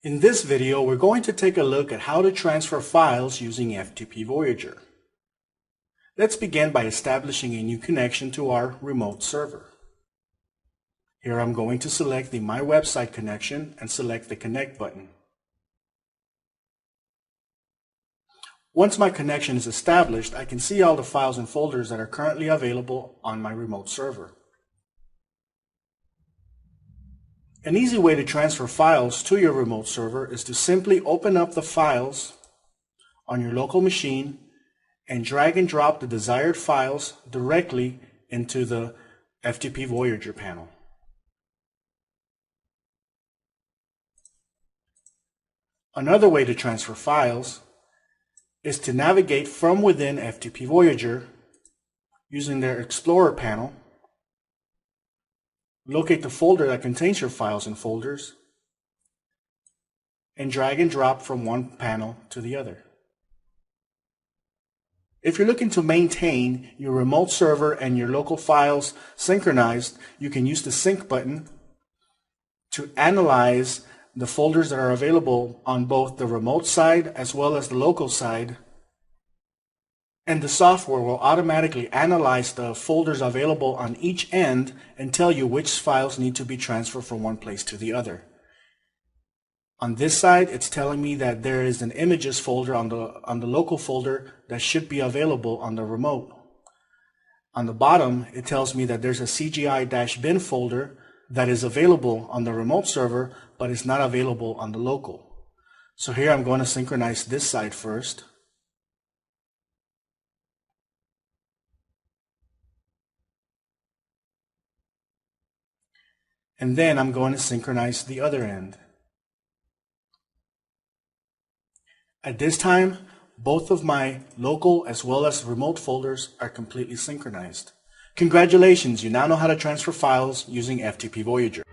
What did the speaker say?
In this video, we're going to take a look at how to transfer files using FTP Voyager. Let's begin by establishing a new connection to our remote server. Here I'm going to select the My Website connection and select the Connect button. Once my connection is established, I can see all the files and folders that are currently available on my remote server. An easy way to transfer files to your remote server is to simply open up the files on your local machine and drag and drop the desired files directly into the FTP Voyager panel. Another way to transfer files is to navigate from within FTP Voyager using their Explorer panel. Locate the folder that contains your files and folders, and drag and drop from one panel to the other. If you're looking to maintain your remote server and your local files synchronized, you can use the Sync button to analyze the folders that are available on both the remote side as well as the local side. And the software will automatically analyze the folders available on each end and tell you which files need to be transferred from one place to the other. On this side, it's telling me that there is an images folder on the local folder that should be available on the remote. On the bottom, it tells me that there's a CGI-bin folder that is available on the remote server, but is not available on the local. So here I'm going to synchronize this side first. And then I'm going to synchronize the other end. At this time, both of my local as well as remote folders are completely synchronized. Congratulations, you now know how to transfer files using FTP Voyager.